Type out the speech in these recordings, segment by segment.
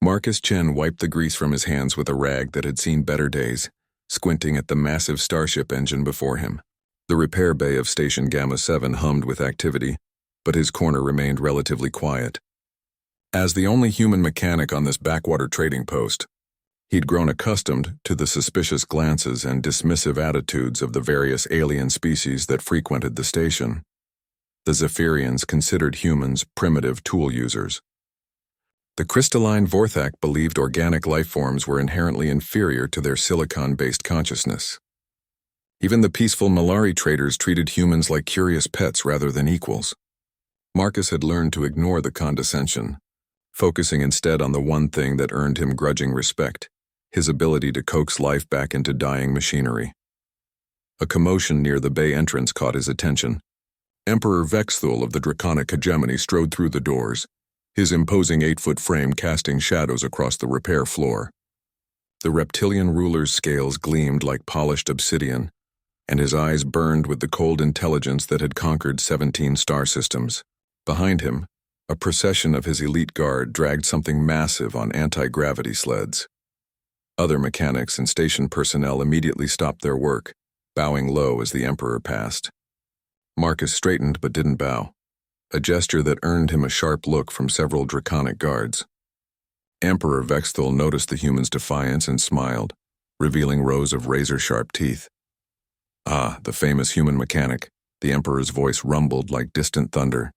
Marcus Chen wiped the grease from his hands with a rag that had seen better days, squinting at the massive starship engine before him. The repair bay of Station Gamma 7 hummed with activity, but his corner remained relatively quiet. As the only human mechanic on this backwater trading post, he'd grown accustomed to the suspicious glances and dismissive attitudes of the various alien species that frequented the station. The Zephyrians considered humans primitive tool users. The crystalline Vorthak believed organic life forms were inherently inferior to their silicon-based consciousness. Even the peaceful Malari traders treated humans like curious pets rather than equals. Marcus had learned to ignore the condescension, focusing instead on the one thing that earned him grudging respect: his ability to coax life back into dying machinery. A commotion near the bay entrance caught his attention. Emperor Vexthul of the Draconic Hegemony strode through the doors, his imposing 8-foot frame casting shadows across the repair floor. The reptilian ruler's scales gleamed like polished obsidian, and his eyes burned with the cold intelligence that had conquered 17 star systems. Behind him, a procession of his elite guard dragged something massive on anti-gravity sleds. Other mechanics and station personnel immediately stopped their work, bowing low as the Emperor passed. Marcus straightened but didn't bow, a gesture that earned him a sharp look from several draconic guards. Emperor Vexthul noticed the human's defiance and smiled, revealing rows of razor-sharp teeth. "Ah, the famous human mechanic," the Emperor's voice rumbled like distant thunder.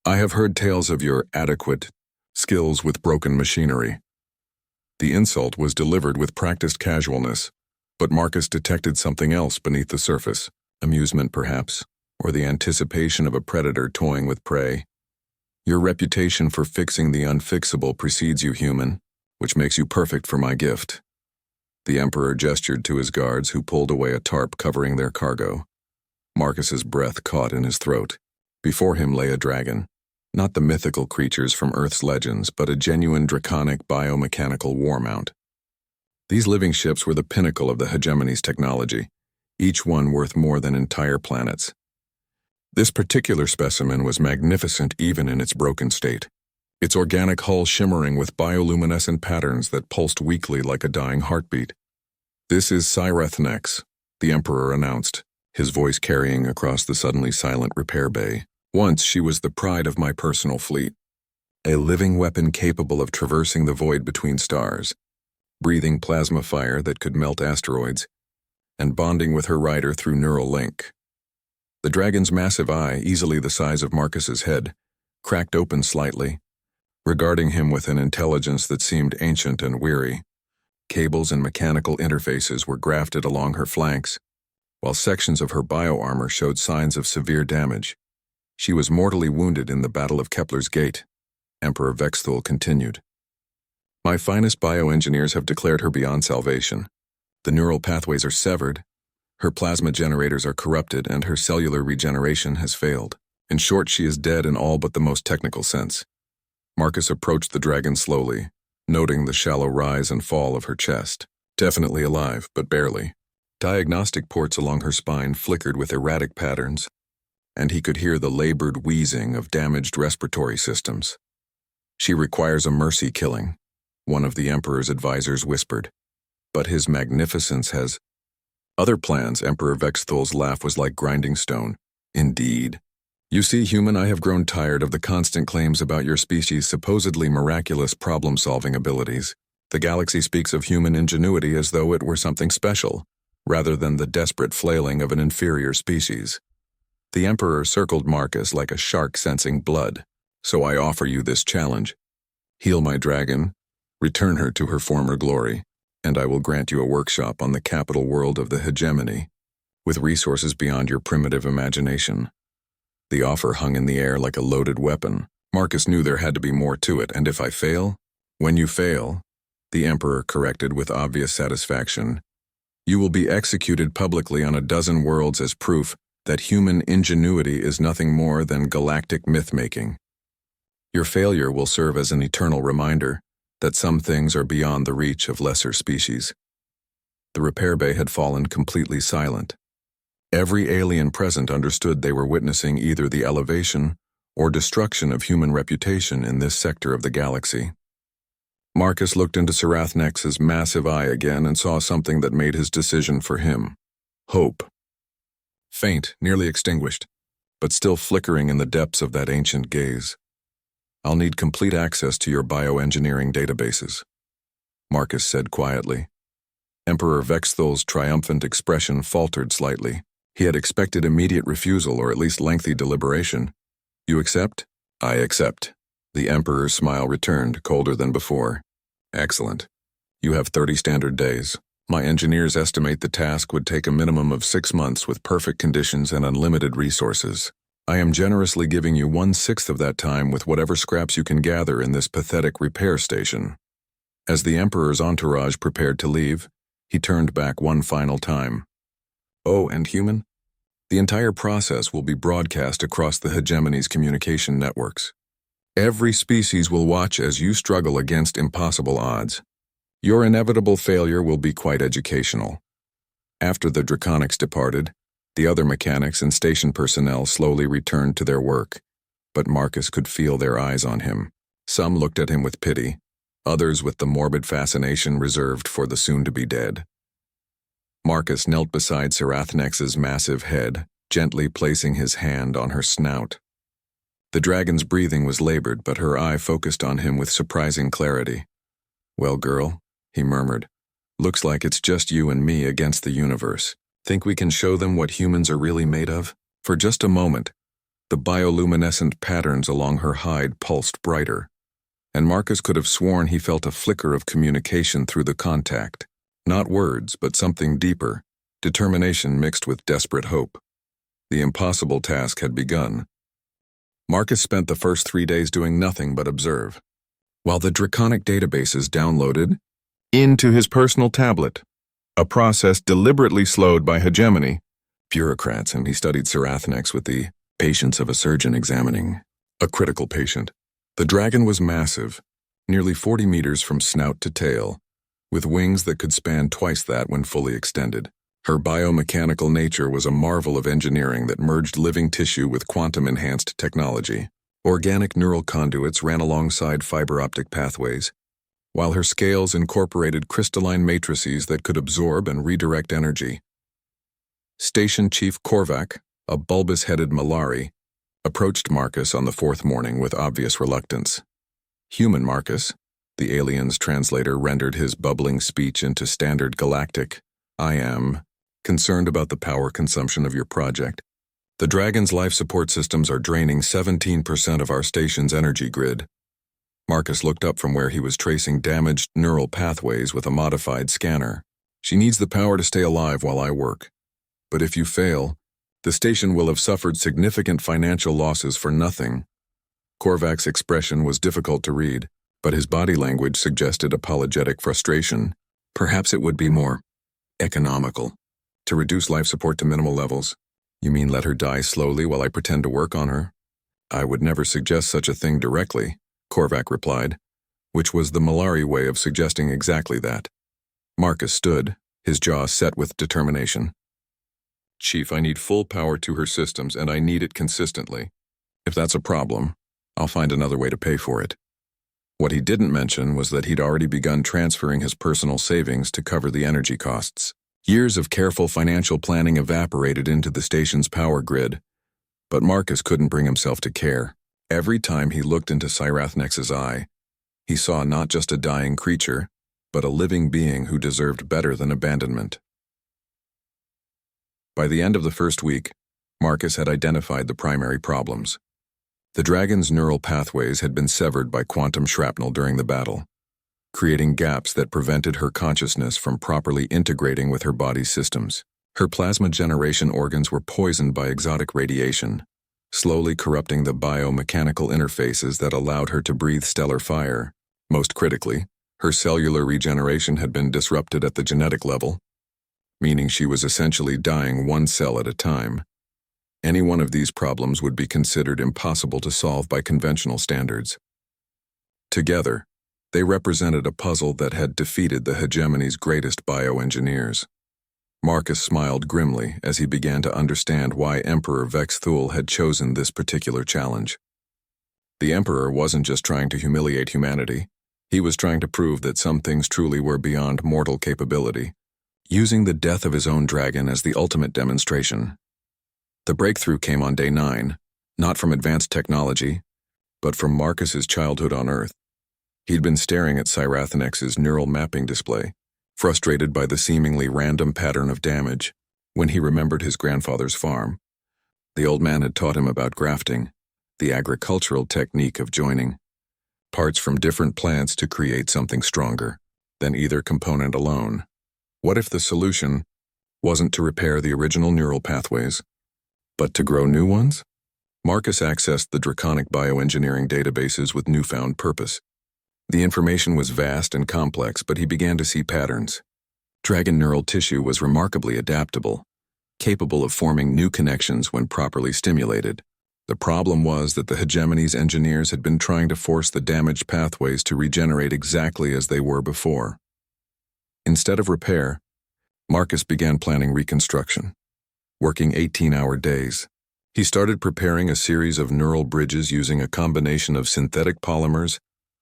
"I have heard tales of your adequate skills with broken machinery." The insult was delivered with practiced casualness, but Marcus detected something else beneath the surface, amusement perhaps, or the anticipation of a predator toying with prey. "Your reputation for fixing the unfixable precedes you, human, which makes you perfect for my gift." The Emperor gestured to his guards, who pulled away a tarp covering their cargo. Marcus's breath caught in his throat. Before him lay a dragon, not the mythical creatures from Earth's legends, but a genuine draconic biomechanical war mount. These living ships were the pinnacle of the hegemony's technology, each one worth more than entire planets. This particular specimen was magnificent even in its broken state, its organic hull shimmering with bioluminescent patterns that pulsed weakly like a dying heartbeat. "This is Cyrethnex," the Emperor announced, his voice carrying across the suddenly silent repair bay. "Once she was the pride of my personal fleet, a living weapon capable of traversing the void between stars, breathing plasma fire that could melt asteroids, and bonding with her rider through neural link." The dragon's massive eye, easily the size of Marcus's head, cracked open slightly, regarding him with an intelligence that seemed ancient and weary. Cables and mechanical interfaces were grafted along her flanks, while sections of her bioarmor showed signs of severe damage. "She was mortally wounded in the Battle of Kepler's Gate," Emperor Vexthul continued. "My finest bioengineers have declared her beyond salvation. The neural pathways are severed, her plasma generators are corrupted, and her cellular regeneration has failed. In short, she is dead in all but the most technical sense." Marcus approached the dragon slowly, noting the shallow rise and fall of her chest. Definitely alive, but barely. Diagnostic ports along her spine flickered with erratic patterns, and he could hear the labored wheezing of damaged respiratory systems. "She requires a mercy killing," one of the Emperor's advisors whispered. "But his magnificence has other plans." Emperor Vexthul's laugh was like grinding stone. "Indeed. You see, human, I have grown tired of the constant claims about your species' supposedly miraculous problem-solving abilities. The galaxy speaks of human ingenuity as though it were something special, rather than the desperate flailing of an inferior species." The Emperor circled Marcus like a shark sensing blood. "So I offer you this challenge. Heal my dragon, return her to her former glory, and I will grant you a workshop on the capital world of the hegemony, with resources beyond your primitive imagination." The offer hung in the air like a loaded weapon. Marcus knew there had to be more to it, and if I fail? "When you fail," the Emperor corrected with obvious satisfaction, "you will be executed publicly on a dozen worlds as proof that human ingenuity is nothing more than galactic myth-making. Your failure will serve as an eternal reminder that some things are beyond the reach of lesser species." The repair bay had fallen completely silent. Every alien present understood they were witnessing either the elevation or destruction of human reputation in this sector of the galaxy. Marcus looked into Sarathnax's massive eye again and saw something that made his decision for him. Hope. Faint, nearly extinguished, but still flickering in the depths of that ancient gaze. I'll need complete access to your bioengineering databases, Marcus said quietly. Emperor Vexthul's triumphant expression faltered slightly. He had expected immediate refusal or at least lengthy deliberation. You accept? I accept. The Emperor's smile returned, colder than before. Excellent. You have 30 standard days. My engineers estimate the task would take a minimum of 6 months with perfect conditions and unlimited resources. I am generously giving you 1/6 of that time with whatever scraps you can gather in this pathetic repair station. As the Emperor's entourage prepared to leave, he turned back one final time. Oh, and human? The entire process will be broadcast across the hegemony's communication networks. Every species will watch as you struggle against impossible odds. Your inevitable failure will be quite educational. After the Draconics departed, the other mechanics and station personnel slowly returned to their work, but Marcus could feel their eyes on him. Some looked at him with pity, others with the morbid fascination reserved for the soon-to-be dead. Marcus knelt beside Sarathnax's massive head, gently placing his hand on her snout. The dragon's breathing was labored, but her eye focused on him with surprising clarity. Well, girl, he murmured, looks like it's just you and me against the universe. Think we can show them what humans are really made of? For just a moment, the bioluminescent patterns along her hide pulsed brighter, and Marcus could have sworn he felt a flicker of communication through the contact. Not words, but something deeper, determination mixed with desperate hope. The impossible task had begun. Marcus spent the first 3 days doing nothing but observe, while the draconic databases downloaded into his personal tablet, a process deliberately slowed by hegemony, bureaucrats, and he studied Sarathnax with the patience of a surgeon examining a critical patient. The dragon was massive, nearly 40 meters from snout to tail, with wings that could span twice that when fully extended. Her biomechanical nature was a marvel of engineering that merged living tissue with quantum-enhanced technology. Organic neural conduits ran alongside fiber optic pathways, while her scales incorporated crystalline matrices that could absorb and redirect energy. Station Chief Korvac, a bulbous-headed Malari, approached Marcus on the 4th morning with obvious reluctance. Human Marcus, the alien's translator rendered his bubbling speech into standard galactic. I am concerned about the power consumption of your project. The Dragon's life support systems are draining 17% of our station's energy grid. Marcus looked up from where he was tracing damaged neural pathways with a modified scanner. She needs the power to stay alive while I work. But if you fail, the station will have suffered significant financial losses for nothing. Korvac's expression was difficult to read, but his body language suggested apologetic frustration. Perhaps it would be more economical to reduce life support to minimal levels. You mean let her die slowly while I pretend to work on her? I would never suggest such a thing directly, Korvac replied, which was the Malari way of suggesting exactly that. Marcus stood, his jaw set with determination. Chief, I need full power to her systems, and I need it consistently. If that's a problem, I'll find another way to pay for it. What he didn't mention was that he'd already begun transferring his personal savings to cover the energy costs. Years of careful financial planning evaporated into the station's power grid, but Marcus couldn't bring himself to care. Every time he looked into Sarathnax's eye, he saw not just a dying creature, but a living being who deserved better than abandonment. By the end of the first week, Marcus had identified the primary problems. The dragon's neural pathways had been severed by quantum shrapnel during the battle, creating gaps that prevented her consciousness from properly integrating with her body's systems. Her plasma generation organs were poisoned by exotic radiation, slowly corrupting the biomechanical interfaces that allowed her to breathe stellar fire. Most critically, her cellular regeneration had been disrupted at the genetic level, meaning she was essentially dying one cell at a time. Any one of these problems would be considered impossible to solve by conventional standards. Together, they represented a puzzle that had defeated the hegemony's greatest bioengineers. Marcus smiled grimly as he began to understand why Emperor Vexthul had chosen this particular challenge. The Emperor wasn't just trying to humiliate humanity, He was trying to prove that some things truly were beyond mortal capability, using the death of his own dragon as the ultimate demonstration. The breakthrough came on day 9, not from advanced technology, but from Marcus's childhood on Earth. He'd been staring at Cyrathnex's neural mapping display, frustrated by the seemingly random pattern of damage, when he remembered his grandfather's farm. The old man had taught him about grafting, the agricultural technique of joining parts from different plants to create something stronger than either component alone. What if the solution wasn't to repair the original neural pathways, but to grow new ones? Marcus accessed the draconic bioengineering databases with newfound purpose. The information was vast and complex, but he began to see patterns. Dragon neural tissue was remarkably adaptable, capable of forming new connections when properly stimulated. The problem was that the hegemony's engineers had been trying to force the damaged pathways to regenerate exactly as they were before. Instead of repair, Marcus began planning reconstruction, working 18-hour days. He started preparing a series of neural bridges using a combination of synthetic polymers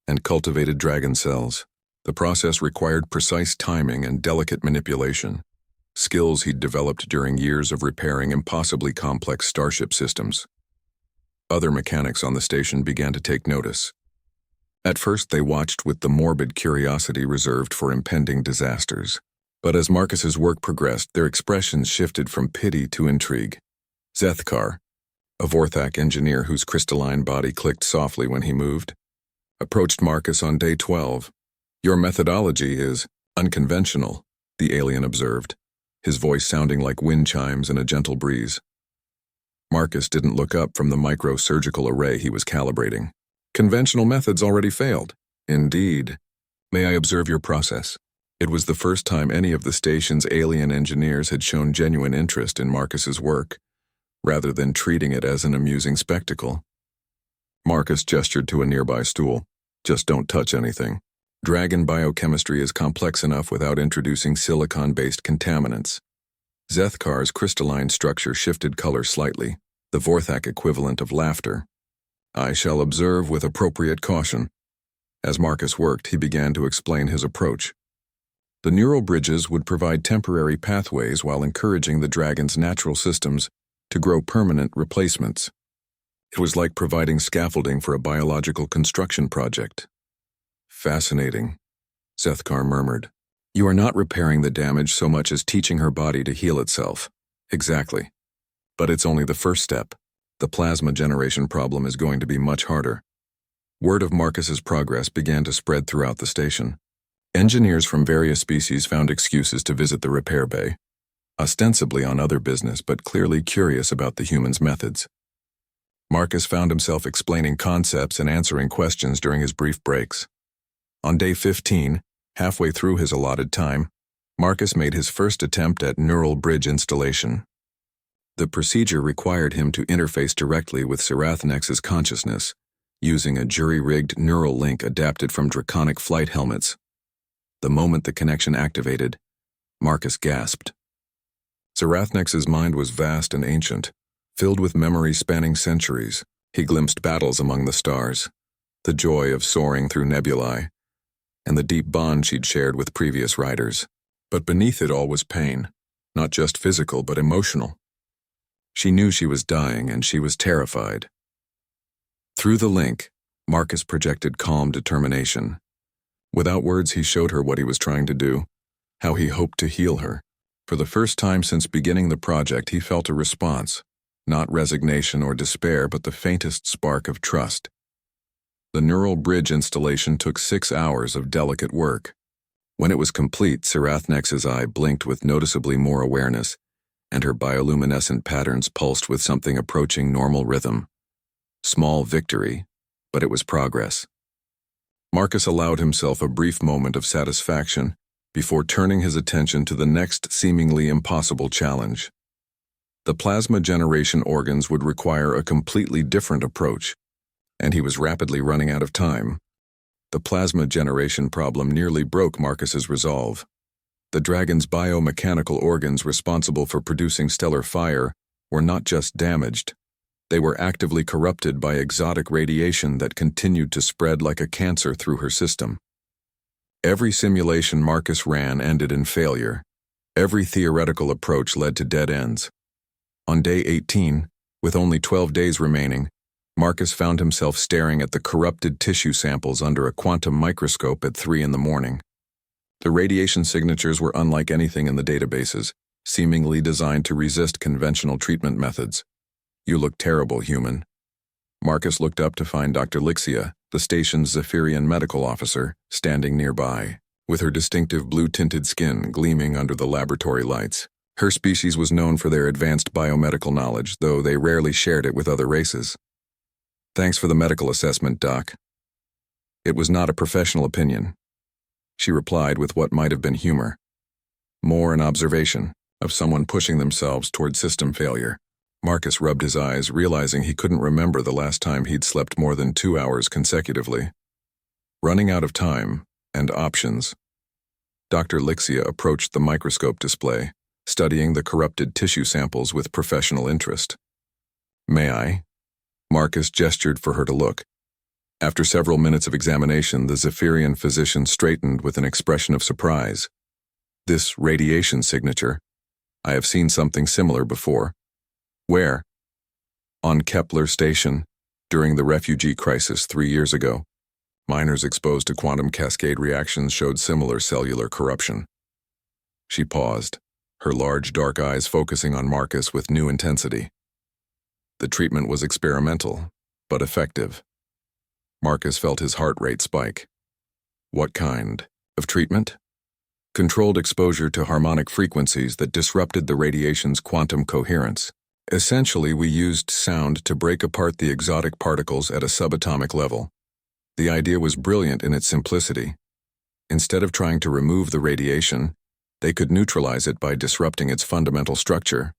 and cultivated dragon cells. The process required precise timing and delicate manipulation, skills he'd developed during years of repairing impossibly complex starship systems. Other mechanics on the station began to take notice. At first, they watched with the morbid curiosity reserved for impending disasters. But as Marcus's work progressed, their expressions shifted from pity to intrigue. Zethkar, a Vorthak engineer whose crystalline body clicked softly when he moved, approached Marcus on day 12. "Your methodology is unconventional," the alien observed, his voice sounding like wind chimes in a gentle breeze. Marcus didn't look up from the micro-surgical array he was calibrating. "Conventional methods already failed." "Indeed. May I observe your process?" It was the first time any of the station's alien engineers had shown genuine interest in Marcus's work, rather than treating it as an amusing spectacle. Marcus gestured to a nearby stool. "Just don't touch anything. Dragon biochemistry is complex enough without introducing silicon-based contaminants." Zethkar's crystalline structure shifted color slightly, the Vorthak equivalent of laughter. "I shall observe with appropriate caution." As Marcus worked, he began to explain his approach. The neural bridges would provide temporary pathways while encouraging the dragon's natural systems to grow permanent replacements. It was like providing scaffolding for a biological construction project. "Fascinating," Zethkar murmured. "You are not repairing the damage so much as teaching her body to heal itself." "Exactly. But it's only the first step. The plasma generation problem is going to be much harder." Word of Marcus's progress began to spread throughout the station. Engineers from various species found excuses to visit the repair bay, ostensibly on other business but clearly curious about the humans' methods. Marcus found himself explaining concepts and answering questions during his brief breaks. On day 15, halfway through his allotted time, Marcus made his first attempt at neural bridge installation. The procedure required him to interface directly with Cyrathnex's consciousness, using a jury-rigged neural link adapted from draconic flight helmets. The moment the connection activated, Marcus gasped. Cyrathnex's mind was vast and ancient, filled with memories spanning centuries. He glimpsed battles among the stars, the joy of soaring through nebulae, and the deep bond she'd shared with previous riders. But beneath it all was pain, not just physical but emotional. She knew she was dying, and she was terrified. Through the link, Marcus projected calm determination. Without words, he showed her what he was trying to do, how he hoped to heal her. For the first time since beginning the project, he felt a response, not resignation or despair, but the faintest spark of trust. The neural bridge installation took 6 hours of delicate work. When it was complete, Cyrathnex's eye blinked with noticeably more awareness, and her bioluminescent patterns pulsed with something approaching normal rhythm. Small victory, but it was progress. Marcus allowed himself a brief moment of satisfaction before turning his attention to the next seemingly impossible challenge. The plasma generation organs would require a completely different approach, and he was rapidly running out of time. The plasma generation problem nearly broke Marcus's resolve. The dragon's biomechanical organs responsible for producing stellar fire were not just damaged, they were actively corrupted by exotic radiation that continued to spread like a cancer through her system. Every simulation Marcus ran ended in failure. Every theoretical approach led to dead ends. On day 18, with only 12 days remaining, Marcus found himself staring at the corrupted tissue samples under a quantum microscope at 3 in the morning. The radiation signatures were unlike anything in the databases, seemingly designed to resist conventional treatment methods. "You look terrible, human." Marcus looked up to find Dr. Lixia, the station's Zephyrian medical officer, standing nearby, with her distinctive blue-tinted skin gleaming under the laboratory lights. Her species was known for their advanced biomedical knowledge, though they rarely shared it with other races. "Thanks for the medical assessment, Doc." It was not a professional opinion, she replied with what might have been humor. More an observation of someone pushing themselves toward system failure. Marcus rubbed his eyes, realizing he couldn't remember the last time he'd slept more than 2 hours consecutively. Running out of time and options. Dr. Lixia approached the microscope display, studying the corrupted tissue samples with professional interest. "May I?" Marcus gestured for her to look. After several minutes of examination, the Zephyrian physician straightened with an expression of surprise. "This radiation signature. I have seen something similar before." "Where?" "On Kepler Station, during the refugee crisis 3 years ago. Miners exposed to quantum cascade reactions showed similar cellular corruption." She paused, her large dark eyes focusing on Marcus with new intensity. The treatment was experimental, but effective. Marcus felt his heart rate spike. "What kind of treatment?" "Controlled exposure to harmonic frequencies that disrupted the radiation's quantum coherence. Essentially, we used sound to break apart the exotic particles at a subatomic level. The idea was brilliant in its simplicity. Instead of trying to remove the radiation, they could neutralize it by disrupting its fundamental structure.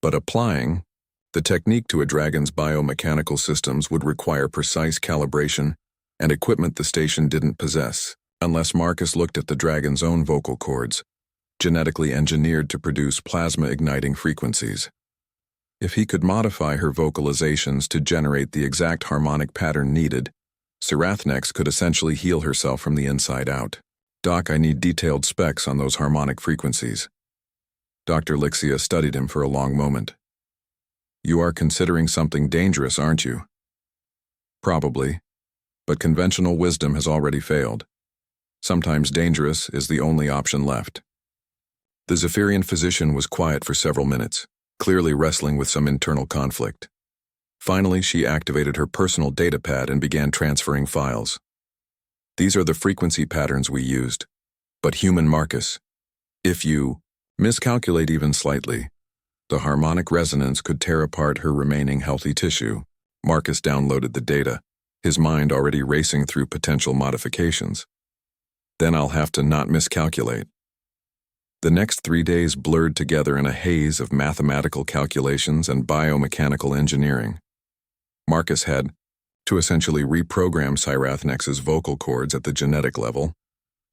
But applying the technique to a dragon's biomechanical systems would require precise calibration and equipment the station didn't possess, unless Marcus looked at the dragon's own vocal cords, genetically engineered to produce plasma-igniting frequencies. If he could modify her vocalizations to generate the exact harmonic pattern needed, Sarathnex could essentially heal herself from the inside out. "Doc, I need detailed specs on those harmonic frequencies." Dr. Lixia studied him for a long moment. "You are considering something dangerous, aren't you?" "Probably, but conventional wisdom has already failed. Sometimes dangerous is the only option left." The Zephyrian physician was quiet for several minutes, clearly wrestling with some internal conflict. Finally, she activated her personal datapad and began transferring files. "These are the frequency patterns we used. But human Marcus, if you miscalculate even slightly, the harmonic resonance could tear apart her remaining healthy tissue." Marcus downloaded the data, his mind already racing through potential modifications. "Then I'll have to not miscalculate." The next 3 days blurred together in a haze of mathematical calculations and biomechanical engineering. Marcus had to essentially reprogram Sarathonex's vocal cords at the genetic level,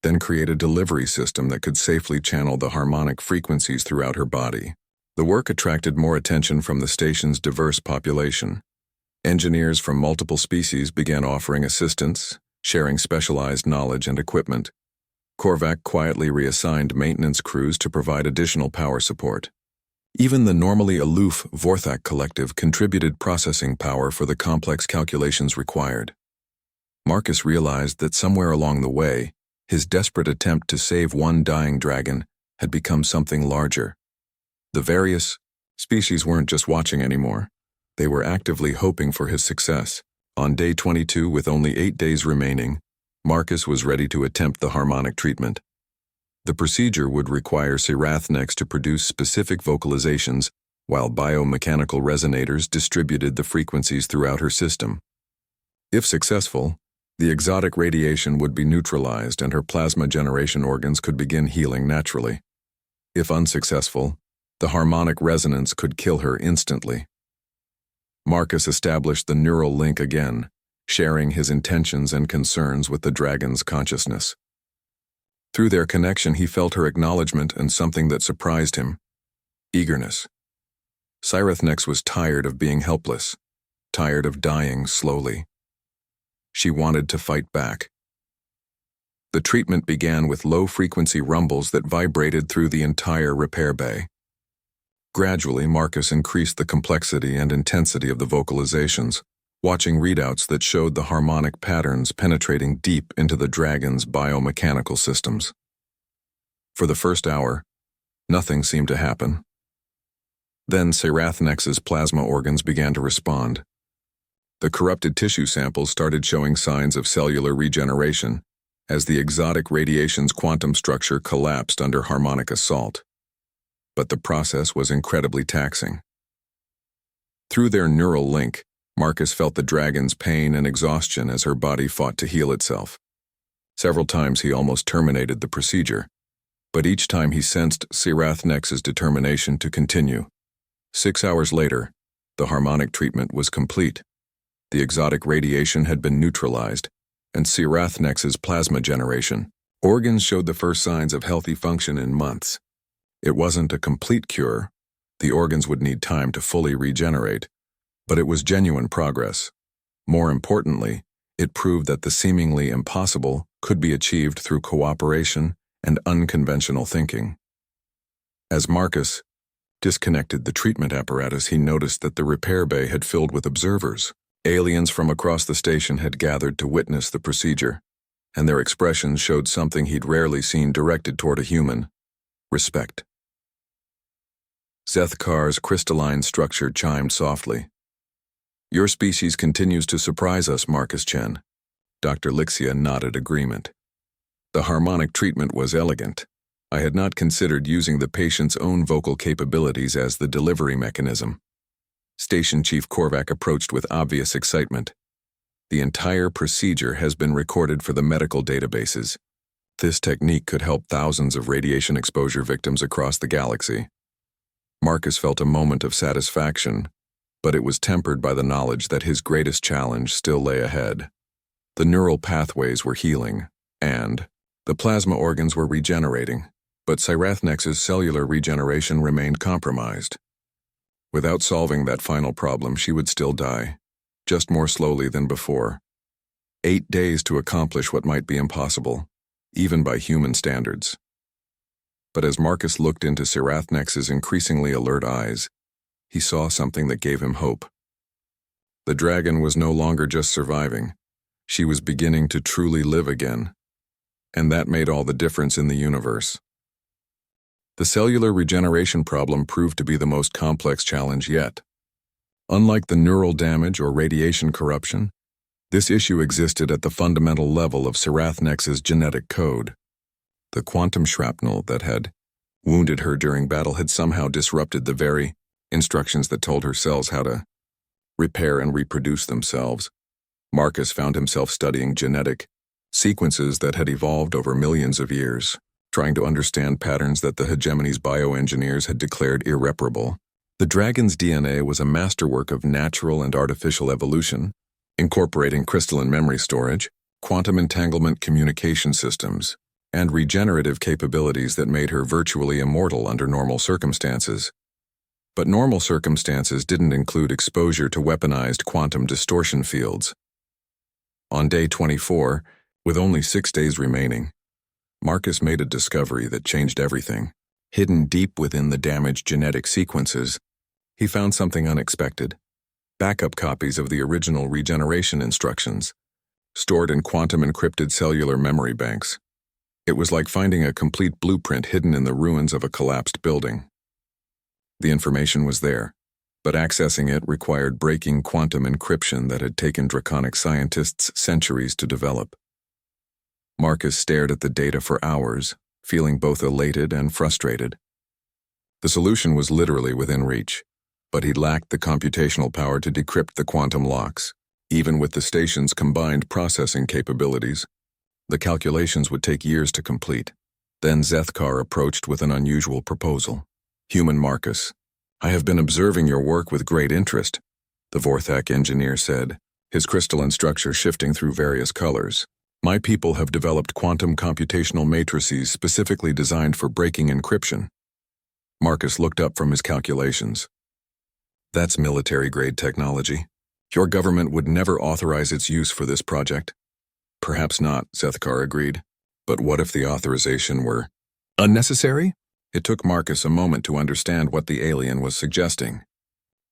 then create a delivery system that could safely channel the harmonic frequencies throughout her body. The work attracted more attention from the station's diverse population. Engineers from multiple species began offering assistance, sharing specialized knowledge and equipment. Korvac quietly reassigned maintenance crews to provide additional power support. Even the normally aloof Vorthak collective contributed processing power for the complex calculations required. Marcus realized that somewhere along the way, his desperate attempt to save one dying dragon had become something larger. The various species weren't just watching anymore. They were actively hoping for his success. On day 22, with only 8 days remaining, Marcus was ready to attempt the harmonic treatment. The procedure would require Sarathnex to produce specific vocalizations, while biomechanical resonators distributed the frequencies throughout her system. If successful, the exotic radiation would be neutralized and her plasma generation organs could begin healing naturally. If unsuccessful, the harmonic resonance could kill her instantly. Marcus established the neural link again, sharing his intentions and concerns with the dragon's consciousness. Through their connection, he felt her acknowledgement and something that surprised him: eagerness. Sarathnex was tired of being helpless, tired of dying slowly. She wanted to fight back. The treatment began with low-frequency rumbles that vibrated through the entire repair bay. Gradually, Marcus increased the complexity and intensity of the vocalizations, watching readouts that showed the harmonic patterns penetrating deep into the dragon's biomechanical systems. For the first hour, nothing seemed to happen. Then Serath-Nex's plasma organs began to respond. The corrupted tissue samples started showing signs of cellular regeneration as the exotic radiation's quantum structure collapsed under harmonic assault. But the process was incredibly taxing. Through their neural link, Marcus felt the dragon's pain and exhaustion as her body fought to heal itself. Several times he almost terminated the procedure, but each time he sensed Serath-Nex's determination to continue. 6 hours later, the harmonic treatment was complete. The exotic radiation had been neutralized, and Serath-Nex's plasma generation. Organs showed the first signs of healthy function in months. It wasn't a complete cure. The organs would need time to fully regenerate, but it was genuine progress. More importantly, it proved that the seemingly impossible could be achieved through cooperation and unconventional thinking. As Marcus disconnected the treatment apparatus, he noticed that the repair bay had filled with observers. Aliens from across the station had gathered to witness the procedure, and their expressions showed something he'd rarely seen directed toward a human: respect. Zethkar's crystalline structure chimed softly. "Your species continues to surprise us, Marcus Chen." Dr. Lixia nodded agreement. The harmonic treatment was elegant. I had not considered using the patient's own vocal capabilities as the delivery mechanism. Station Chief Korvac approached with obvious excitement. "The entire procedure has been recorded for the medical databases. This technique could help thousands of radiation exposure victims across the galaxy." Marcus felt a moment of satisfaction, but it was tempered by the knowledge that his greatest challenge still lay ahead. The neural pathways were healing, and the plasma organs were regenerating, but Serath-Nex's cellular regeneration remained compromised. Without solving that final problem, she would still die, just more slowly than before. 8 days to accomplish what might be impossible, even by human standards. But as Marcus looked into Serath-Nex's increasingly alert eyes, he saw something that gave him hope. The dragon was no longer just surviving. She was beginning to truly live again. And that made all the difference in the universe. The cellular regeneration problem proved to be the most complex challenge yet. Unlike the neural damage or radiation corruption, this issue existed at the fundamental level of Serath-Nex's genetic code. The quantum shrapnel that had wounded her during battle had somehow disrupted the very instructions that told her cells how to repair and reproduce themselves. Marcus found himself studying genetic sequences that had evolved over millions of years, trying to understand patterns that the hegemony's bioengineers had declared irreparable. The dragon's DNA was a masterwork of natural and artificial evolution, incorporating crystalline memory storage, quantum entanglement communication systems, and regenerative capabilities that made her virtually immortal under normal circumstances. But normal circumstances didn't include exposure to weaponized quantum distortion fields. On day 24, with only 6 days remaining, Marcus made a discovery that changed everything. Hidden deep within the damaged genetic sequences, he found something unexpected: backup copies of the original regeneration instructions, stored in quantum-encrypted cellular memory banks. It was like finding a complete blueprint hidden in the ruins of a collapsed building. The information was there, but accessing it required breaking quantum encryption that had taken draconic scientists centuries to develop. Marcus stared at the data for hours, feeling both elated and frustrated. The solution was literally within reach, but he lacked the computational power to decrypt the quantum locks. Even with the station's combined processing capabilities, the calculations would take years to complete. Then Zethkar approached with an unusual proposal. "Human Marcus, I have been observing your work with great interest," the Vorthak engineer said, his crystalline structure shifting through various colors. "My people have developed quantum computational matrices specifically designed for breaking encryption." Marcus looked up from his calculations. "That's military-grade technology. Your government would never authorize its use for this project." "Perhaps not," Zethkar agreed. But what if the authorization were unnecessary? It took Marcus a moment to understand what the alien was suggesting.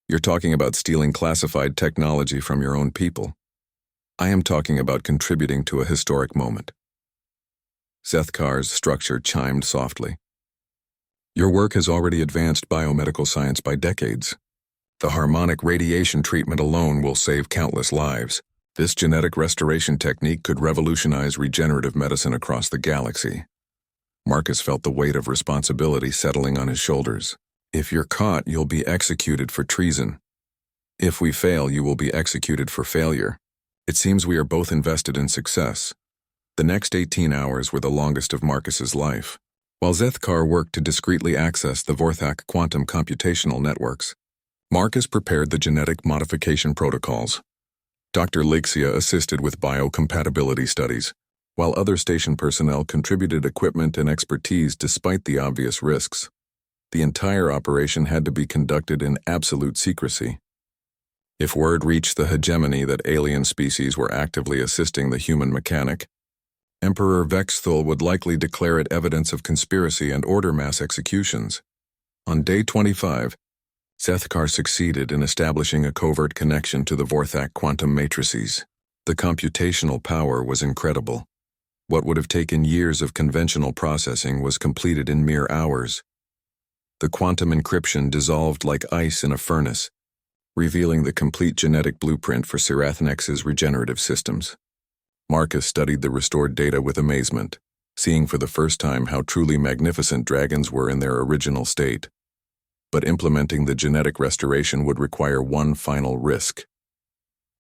You're talking about stealing classified technology from your own people. I am talking about contributing to a historic moment. Zethkar's structure chimed softly. Your work has already advanced biomedical science by decades. The harmonic radiation treatment alone will save countless lives. This genetic restoration technique could revolutionize regenerative medicine across the galaxy. Marcus felt the weight of responsibility settling on his shoulders. If you're caught, you'll be executed for treason. If we fail, you will be executed for failure. It seems we are both invested in success. The next 18 hours were the longest of Marcus's life. While Zethkar worked to discreetly access the Vorthak quantum computational networks, Marcus prepared the genetic modification protocols. Dr. Lixia assisted with biocompatibility studies, while other station personnel contributed equipment and expertise despite the obvious risks. The entire operation had to be conducted in absolute secrecy. If word reached the hegemony that alien species were actively assisting the human mechanic, Emperor Vexthul would likely declare it evidence of conspiracy and order mass executions. On day 25, Zethkar succeeded in establishing a covert connection to the Vorthak quantum matrices. The computational power was incredible. What would have taken years of conventional processing was completed in mere hours. The quantum encryption dissolved like ice in a furnace, revealing the complete genetic blueprint for Sirathonex's regenerative systems. Marcus studied the restored data with amazement, seeing for the first time how truly magnificent dragons were in their original state. But implementing the genetic restoration would require one final risk.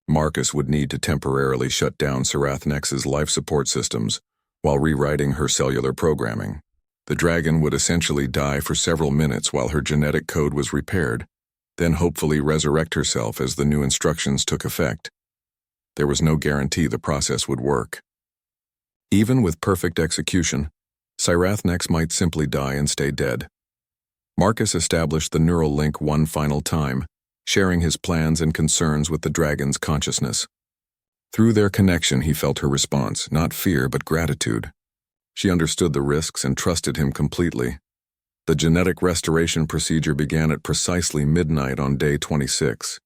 Marcus would need to temporarily shut down Sirathonex's life support systems while rewriting her cellular programming. The dragon would essentially die for several minutes while her genetic code was repaired, then hopefully resurrect herself as the new instructions took effect. There was no guarantee the process would work. Even with perfect execution, Sirathnex might simply die and stay dead. Marcus established the neural link one final time, sharing his plans and concerns with the dragon's consciousness. Through their connection, he felt her response, not fear but gratitude. She understood the risks and trusted him completely. The genetic restoration procedure began at precisely midnight on day 26.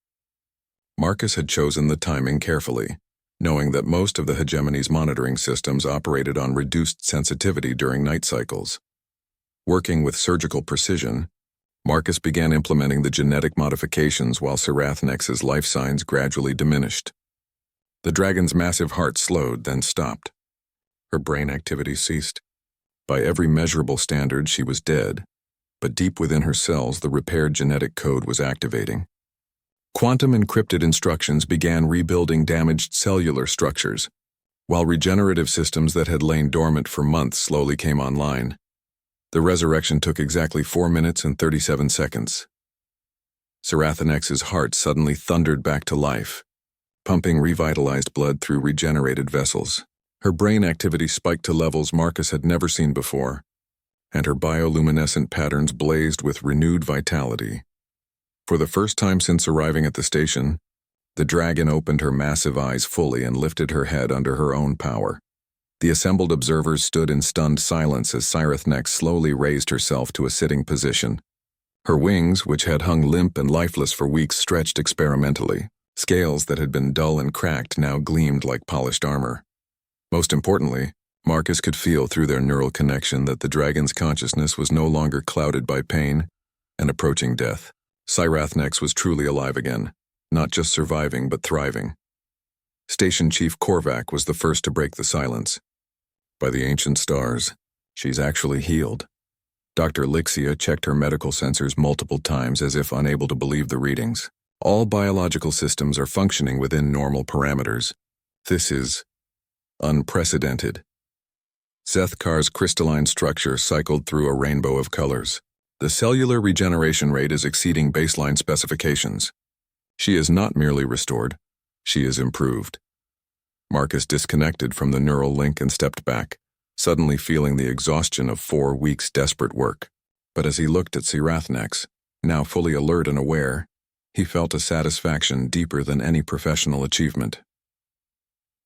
Marcus had chosen the timing carefully, knowing that most of the hegemony's monitoring systems operated on reduced sensitivity during night cycles. Working with surgical precision, Marcus began implementing the genetic modifications while Sirathonex's life signs gradually diminished. The dragon's massive heart slowed, then stopped. Her brain activity ceased. By every measurable standard, she was dead, but deep within her cells, the repaired genetic code was activating. Quantum encrypted instructions began rebuilding damaged cellular structures, while regenerative systems that had lain dormant for months slowly came online. The resurrection took exactly 4 minutes and 37 seconds. Sirathonex's heart suddenly thundered back to life, pumping revitalized blood through regenerated vessels. Her brain activity spiked to levels Marcus had never seen before, and her bioluminescent patterns blazed with renewed vitality. For the first time since arriving at the station, the dragon opened her massive eyes fully and lifted her head under her own power. The assembled observers stood in stunned silence as Sirathnex slowly raised herself to a sitting position. Her wings, which had hung limp and lifeless for weeks, stretched experimentally. Scales that had been dull and cracked now gleamed like polished armor. Most importantly, Marcus could feel through their neural connection that the dragon's consciousness was no longer clouded by pain and approaching death. Sirathnex was truly alive again, not just surviving but thriving. Station Chief Korvac was the first to break the silence. By the ancient stars, she's actually healed. Dr. Lixia checked her medical sensors multiple times as if unable to believe the readings. All biological systems are functioning within normal parameters. This is unprecedented. Zethkar's crystalline structure cycled through a rainbow of colors. The cellular regeneration rate is exceeding baseline specifications. She is not merely restored, she is improved. Marcus disconnected from the neural link and stepped back, suddenly feeling the exhaustion of 4 weeks' desperate work. But as he looked at Sirathnex, now fully alert and aware, he felt a satisfaction deeper than any professional achievement.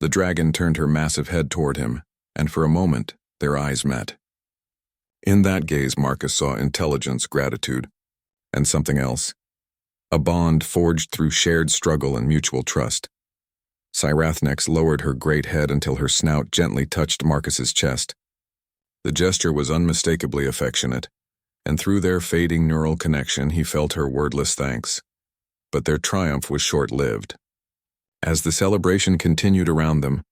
The dragon turned her massive head toward him, and for a moment, Their eyes met. In that gaze, Marcus saw intelligence, gratitude, and something else. A bond forged through shared struggle and mutual trust. Cyrathnex lowered her great head until her snout gently touched Marcus's chest. The gesture was unmistakably affectionate, and through their fading neural connection he felt her wordless thanks. But their triumph was short-lived. As the celebration continued around them,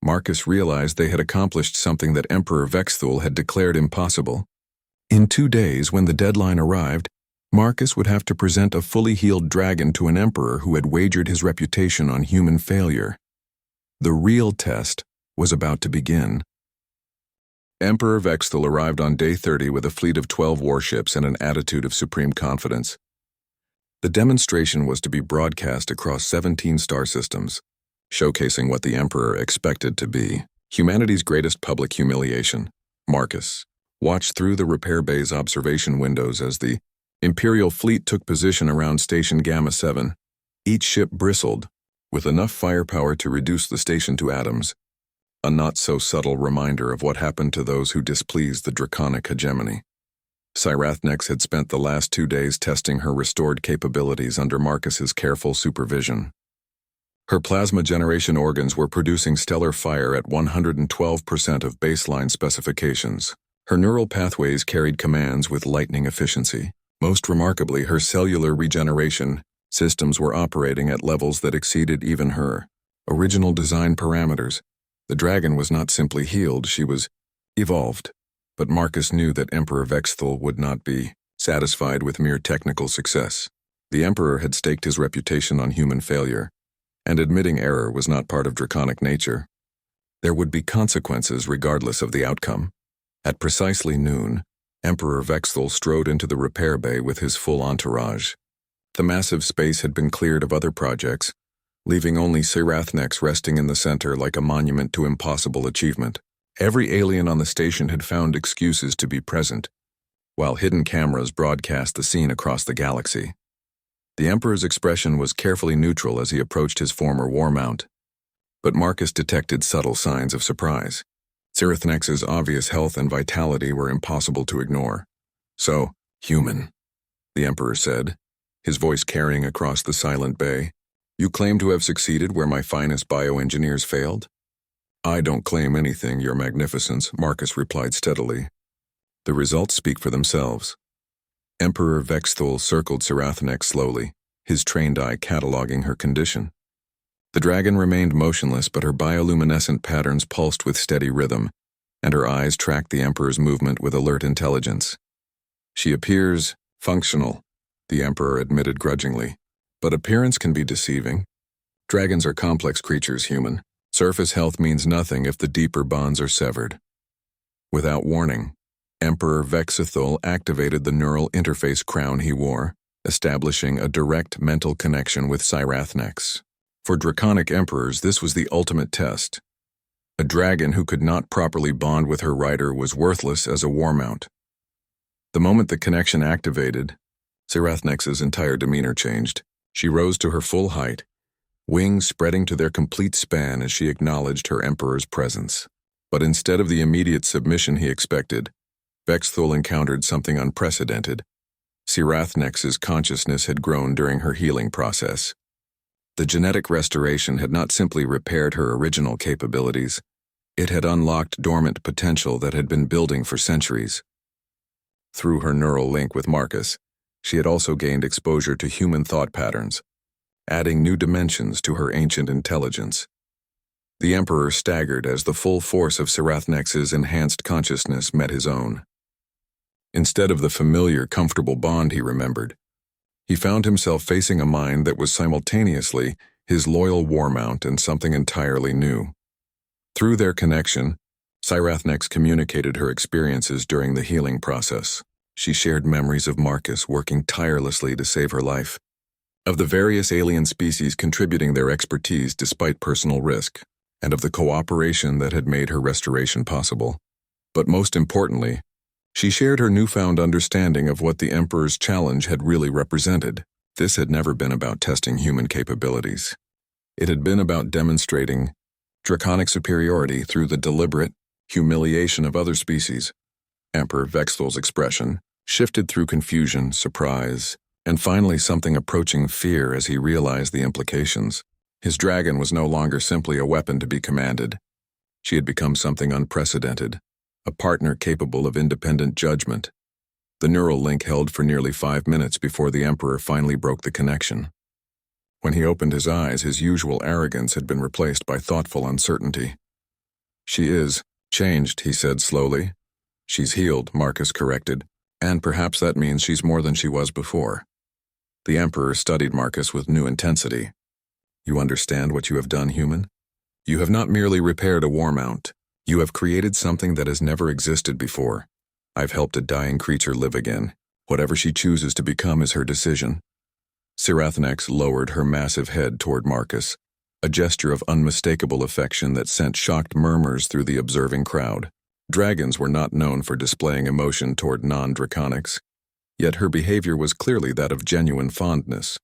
Marcus realized they had accomplished something that Emperor Vexthul had declared impossible. In 2 days, when the deadline arrived, Marcus would have to present a fully healed dragon to an emperor who had wagered his reputation on human failure. The real test was about to begin. Emperor Vexthul arrived on day 30 with a fleet of 12 warships and an attitude of supreme confidence. The demonstration was to be broadcast across 17 star systems, showcasing what the Emperor expected to be humanity's greatest public humiliation. Marcus watched through the repair bay's observation windows as the Imperial fleet took position around Station Gamma 7. Each ship bristled, with enough firepower to reduce the station to atoms, a not-so-subtle reminder of what happened to those who displeased the draconic hegemony. Cyrathnex had spent the last 2 days testing her restored capabilities under Marcus's careful supervision. Her plasma generation organs were producing stellar fire at 112% of baseline specifications. Her neural pathways carried commands with lightning efficiency. Most remarkably, her cellular regeneration systems were operating at levels that exceeded even her original design parameters. The dragon was not simply healed, she was evolved. But Marcus knew that Emperor Vexthul would not be satisfied with mere technical success. The Emperor had staked his reputation on human failure, and admitting error was not part of draconic nature. There would be consequences regardless of the outcome. At precisely noon, Emperor Vexthul strode into the repair bay with his full entourage. The massive space had been cleared of other projects, leaving only Cyrathnex resting in the center like a monument to impossible achievement. Every alien on the station had found excuses to be present, while hidden cameras broadcast the scene across the galaxy. The Emperor's expression was carefully neutral as he approached his former war mount, but Marcus detected subtle signs of surprise. Cyrathnex's obvious health and vitality were impossible to ignore. "So, human," the Emperor said, his voice carrying across the silent bay. "You claim to have succeeded where my finest bioengineers failed?" "I don't claim anything, Your Magnificence," Marcus replied steadily. "The results speak for themselves." Emperor Vexthul circled Cyrathnex slowly, his trained eye cataloging her condition. The dragon remained motionless, but her bioluminescent patterns pulsed with steady rhythm, and her eyes tracked the Emperor's movement with alert intelligence. "She appears functional," the Emperor admitted grudgingly, "but appearance can be deceiving. Dragons are complex creatures, human. Surface health means nothing if the deeper bonds are severed." Without warning, Emperor Vexthul activated the neural interface crown he wore, establishing a direct mental connection with Cyrathnex. For draconic emperors, this was the ultimate test. A dragon who could not properly bond with her rider was worthless as a war mount. The moment the connection activated, Cyrathnex's entire demeanor changed. She rose to her full height, wings spreading to their complete span as she acknowledged her emperor's presence. But instead of the immediate submission he expected, Vexthul encountered something unprecedented. Cyrathnex's consciousness had grown during her healing process. The genetic restoration had not simply repaired her original capabilities, it had unlocked dormant potential that had been building for centuries. Through her neural link with Marcus, she had also gained exposure to human thought patterns, adding new dimensions to her ancient intelligence. The Emperor staggered as the full force of Cyrathnex's enhanced consciousness met his own. Instead of the familiar, comfortable bond he remembered, he found himself facing a mind that was simultaneously his loyal war mount and something entirely new. Through their connection, Cyrathnex communicated her experiences during the healing process. She shared memories of Marcus working tirelessly to save her life, of the various alien species contributing their expertise despite personal risk, and of the cooperation that had made her restoration possible. But most importantly, she shared her newfound understanding of what the Emperor's challenge had really represented. This had never been about testing human capabilities. It had been about demonstrating draconic superiority through the deliberate, humiliation of other species. Emperor Vexthal's expression shifted through confusion, surprise, and finally something approaching fear as he realized the implications. His dragon was no longer simply a weapon to be commanded. She had become something unprecedented, a partner capable of independent judgment. The neural link held for nearly 5 minutes before the Emperor finally broke the connection. When he opened his eyes, his usual arrogance had been replaced by thoughtful uncertainty. "She is changed," he said slowly. "She's healed," Marcus corrected, "and perhaps that means she's more than she was before." The Emperor studied Marcus with new intensity. "You understand what you have done, human? You have not merely repaired a war mount. You have created something that has never existed before. I've helped a dying creature live again. Whatever she chooses to become is her decision." Sirathnex lowered her massive head toward Marcus, a gesture of unmistakable affection that sent shocked murmurs through the observing crowd. Dragons were not known for displaying emotion toward non-draconics, yet her behavior was clearly that of genuine fondness.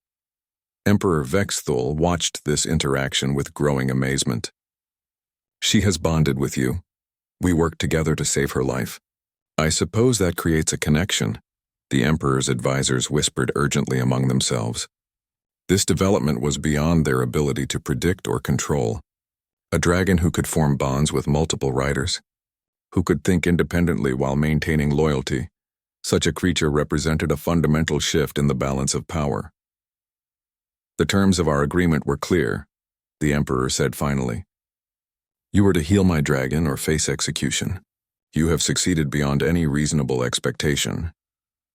Emperor Vexthal watched this interaction with growing amazement. "She has bonded with you. We worked together to save her life. I suppose that creates a connection," the Emperor's advisors whispered urgently among themselves. This development was beyond their ability to predict or control. A dragon who could form bonds with multiple riders, who could think independently while maintaining loyalty. Such a creature represented a fundamental shift in the balance of power. "The terms of our agreement were clear," the Emperor said finally. "You were to heal my dragon or face execution. You have succeeded beyond any reasonable expectation."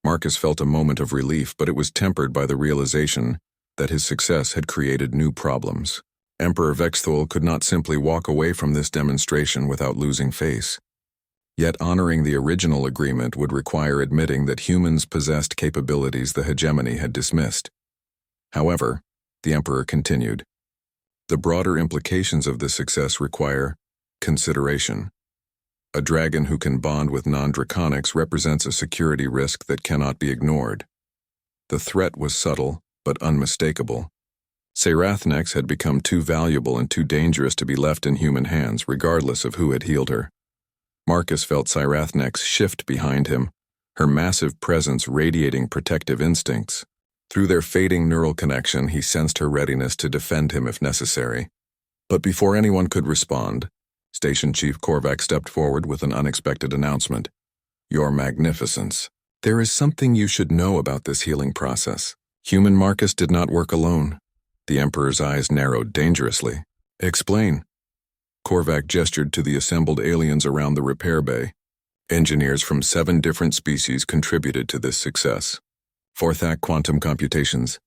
Marcus felt a moment of relief, but it was tempered by the realization that his success had created new problems. Emperor Vexthal could not simply walk away from this demonstration without losing face. Yet honoring the original agreement would require admitting that humans possessed capabilities the hegemony had dismissed. However, the Emperor continued, "The broader implications of this success require consideration. A dragon who can bond with non-draconics represents a security risk that cannot be ignored." The threat was subtle, but unmistakable. Sirathnex had become too valuable and too dangerous to be left in human hands, regardless of who had healed her. Marcus felt Sirathnex shift behind him, her massive presence radiating protective instincts. Through their fading neural connection, he sensed her readiness to defend him if necessary. But before anyone could respond, Station Chief Korvac stepped forward with an unexpected announcement. "Your Magnificence, there is something you should know about this healing process. Human Marcus did not work alone." The Emperor's eyes narrowed dangerously. "Explain." Korvac gestured to the assembled aliens around the repair bay. Engineers from 7 different species contributed to this success. Forthak quantum computations,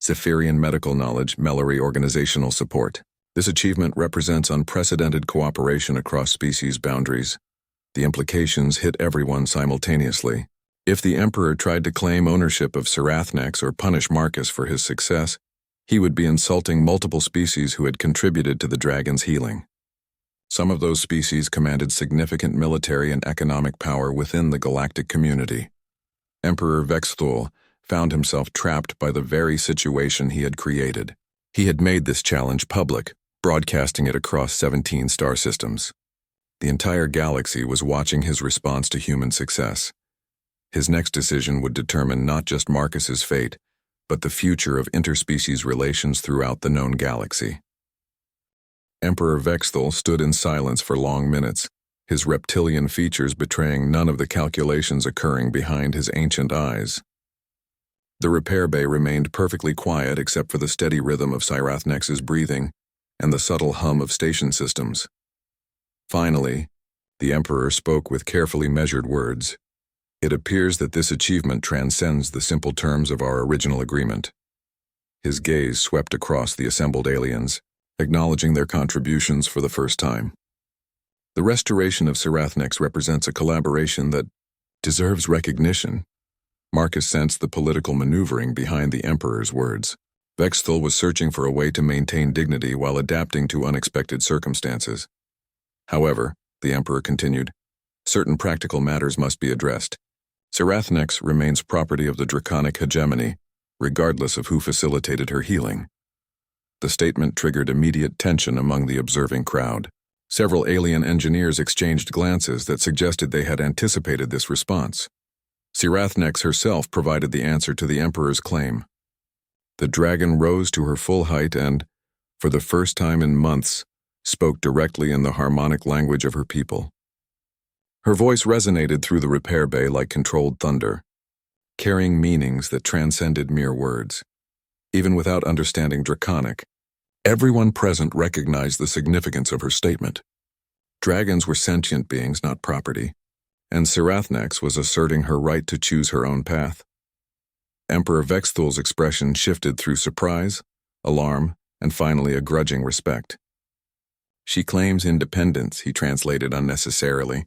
Zephyrian medical knowledge, Mockery organizational support. This achievement represents unprecedented cooperation across species boundaries. The implications hit everyone simultaneously. If the Emperor tried to claim ownership of Sirathnex or punish Marcus for his success, he would be insulting multiple species who had contributed to the dragon's healing. Some of those species commanded significant military and economic power within the galactic community. Emperor Vexthal found himself trapped by the very situation he had created. He had made this challenge public, broadcasting it across 17 star systems. The entire galaxy was watching his response to human success. His next decision would determine not just Marcus's fate, but the future of interspecies relations throughout the known galaxy. Emperor Vexthal stood in silence for long minutes, his reptilian features betraying none of the calculations occurring behind his ancient eyes. The repair bay remained perfectly quiet except for the steady rhythm of Sirathnex' breathing and the subtle hum of station systems. Finally, the Emperor spoke with carefully measured words. "It appears that this achievement transcends the simple terms of our original agreement." His gaze swept across the assembled aliens, acknowledging their contributions for the first time. "The restoration of Sirathnex represents a collaboration that deserves recognition." Marcus sensed the political maneuvering behind the Emperor's words. Vexthal was searching for a way to maintain dignity while adapting to unexpected circumstances. However, the Emperor continued, certain practical matters must be addressed. Sirathnex remains property of the draconic hegemony, regardless of who facilitated her healing. The statement triggered immediate tension among the observing crowd. Several alien engineers exchanged glances that suggested they had anticipated this response. Sirathnex herself provided the answer to the Emperor's claim. The dragon rose to her full height and, for the first time in months, spoke directly in the harmonic language of her people. Her voice resonated through the repair bay like controlled thunder, carrying meanings that transcended mere words. Even without understanding Draconic, everyone present recognized the significance of her statement. Dragons were sentient beings, not property, and Sirathnex was asserting her right to choose her own path. Emperor Vexthul's expression shifted through surprise, alarm, and finally a grudging respect. She claims independence, he translated unnecessarily.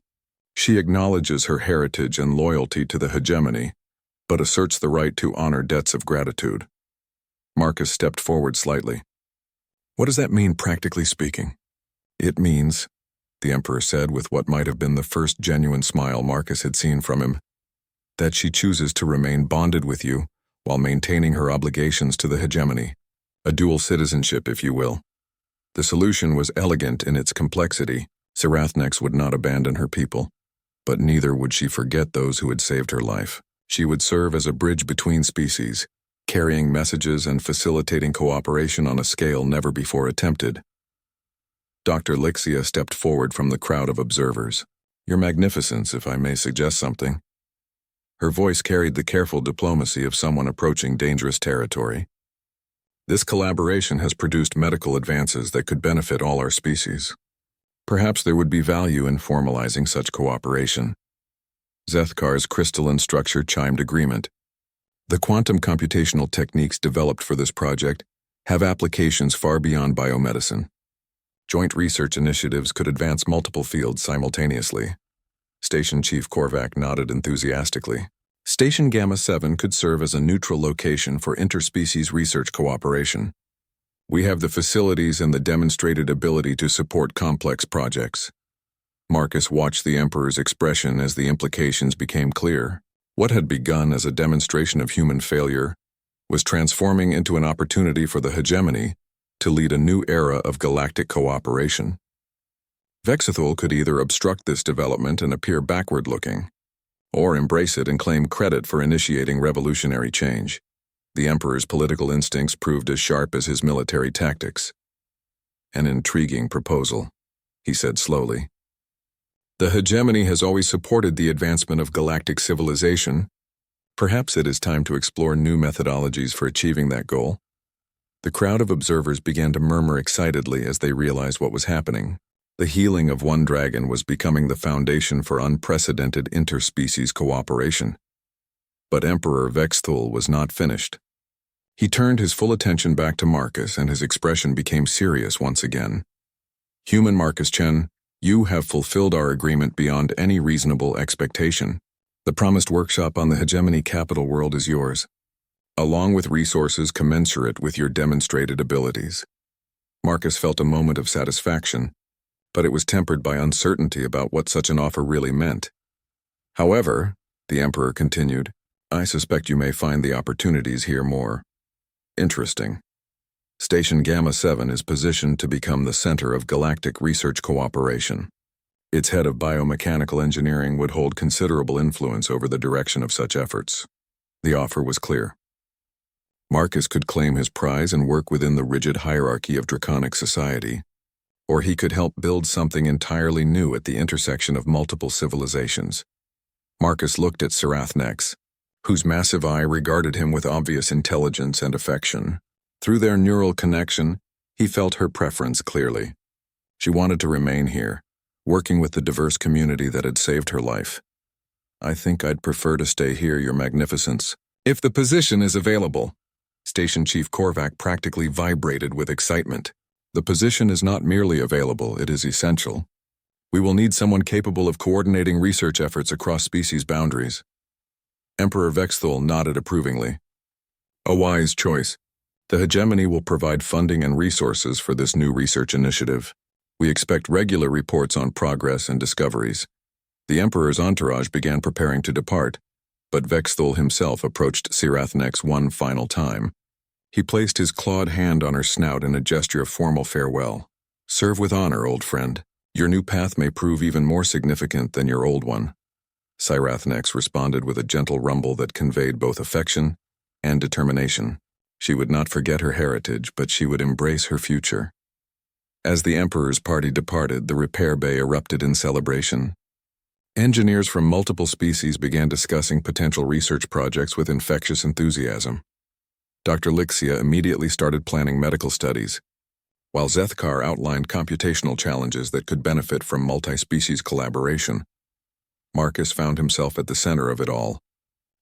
She acknowledges her heritage and loyalty to the hegemony, but asserts the right to honor debts of gratitude. Marcus stepped forward slightly. What does that mean, practically speaking? It means, the Emperor said with what might have been the first genuine smile Marcus had seen from him, that she chooses to remain bonded with you while maintaining her obligations to the hegemony, a dual citizenship, if you will. The solution was elegant in its complexity. Sirathnex would not abandon her people, but neither would she forget those who had saved her life. She would serve as a bridge between species, carrying messages and facilitating cooperation on a scale never before attempted. Dr. Lixia stepped forward from the crowd of observers. Your Magnificence, if I may suggest something. Her voice carried the careful diplomacy of someone approaching dangerous territory. This collaboration has produced medical advances that could benefit all our species. Perhaps there would be value in formalizing such cooperation. Zethkar's crystalline structure chimed agreement. The quantum computational techniques developed for this project have applications far beyond biomedicine. Joint research initiatives could advance multiple fields simultaneously. Station Chief Korvac nodded enthusiastically. Station Gamma 7 could serve as a neutral location for interspecies research cooperation. We have the facilities and the demonstrated ability to support complex projects. Marcus watched the Emperor's expression as the implications became clear. What had begun as a demonstration of human failure was transforming into an opportunity for the hegemony to lead a new era of galactic cooperation. Vexithul could either obstruct this development and appear backward-looking, or embrace it and claim credit for initiating revolutionary change. The Emperor's political instincts proved as sharp as his military tactics. An intriguing proposal, he said slowly. The hegemony has always supported the advancement of galactic civilization. Perhaps it is time to explore new methodologies for achieving that goal. The crowd of observers began to murmur excitedly as they realized what was happening. The healing of one dragon was becoming the foundation for unprecedented interspecies cooperation. But Emperor Vexthul was not finished. He turned his full attention back to Marcus, and his expression became serious once again. Human Marcus Chen, you have fulfilled our agreement beyond any reasonable expectation. The promised workshop on the hegemony capital world is yours, along with resources commensurate with your demonstrated abilities. Marcus felt a moment of satisfaction, but it was tempered by uncertainty about what such an offer really meant. However, the Emperor continued, I suspect you may find the opportunities here more interesting. Station Gamma 7 is positioned to become the center of galactic research cooperation. Its head of biomechanical engineering would hold considerable influence over the direction of such efforts. The offer was clear. Marcus could claim his prize and work within the rigid hierarchy of draconic society, or he could help build something entirely new at the intersection of multiple civilizations. Marcus looked at Sirathnex, whose massive eye regarded him with obvious intelligence and affection. Through their neural connection, he felt her preference clearly. She wanted to remain here, working with the diverse community that had saved her life. I think I'd prefer to stay here, Your Magnificence. If the position is available. Station Chief Korvac practically vibrated with excitement. The position is not merely available, it is essential. We will need someone capable of coordinating research efforts across species boundaries. Emperor Vexthul nodded approvingly. A wise choice. The hegemony will provide funding and resources for this new research initiative. We expect regular reports on progress and discoveries. The Emperor's entourage began preparing to depart, but Vexthul himself approached Sirathnex one final time. He placed his clawed hand on her snout in a gesture of formal farewell. Serve with honor, old friend. Your new path may prove even more significant than your old one. Cyrathnex responded with a gentle rumble that conveyed both affection and determination. She would not forget her heritage, but she would embrace her future. As the Emperor's party departed, the repair bay erupted in celebration. Engineers from multiple species began discussing potential research projects with infectious enthusiasm. Dr. Lixia immediately started planning medical studies, while Zethkar outlined computational challenges that could benefit from multi-species collaboration. Marcus found himself at the center of it all,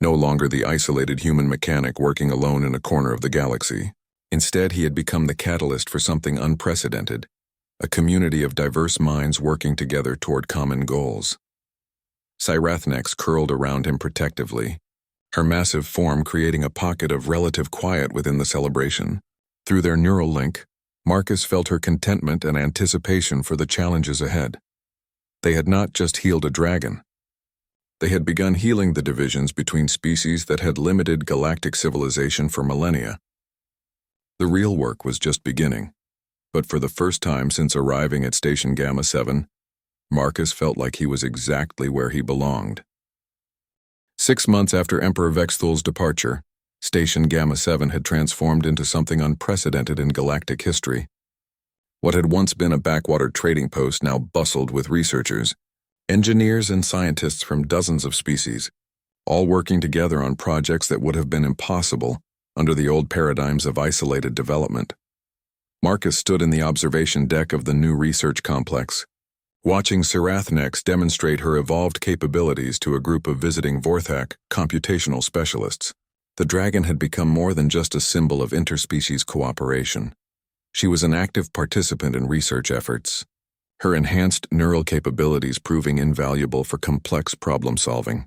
no longer the isolated human mechanic working alone in a corner of the galaxy. Instead, he had become the catalyst for something unprecedented, a community of diverse minds working together toward common goals. Cyrathnex curled around him protectively, her massive form creating a pocket of relative quiet within the celebration. Through their neural link, Marcus felt her contentment and anticipation for the challenges ahead. They had not just healed a dragon. They had begun healing the divisions between species that had limited galactic civilization for millennia. The real work was just beginning, but for the first time since arriving at Station Gamma 7, Marcus felt like he was exactly where he belonged. 6 months after Emperor Vexthul's departure, Station Gamma 7 had transformed into something unprecedented in galactic history. What had once been a backwater trading post now bustled with researchers, engineers and scientists from dozens of species, all working together on projects that would have been impossible under the old paradigms of isolated development. Marcus stood in the observation deck of the new research complex, watching Cyrathnex demonstrate her evolved capabilities to a group of visiting Vorthak computational specialists. The dragon had become more than just a symbol of interspecies cooperation. She was an active participant in research efforts, her enhanced neural capabilities proving invaluable for complex problem-solving.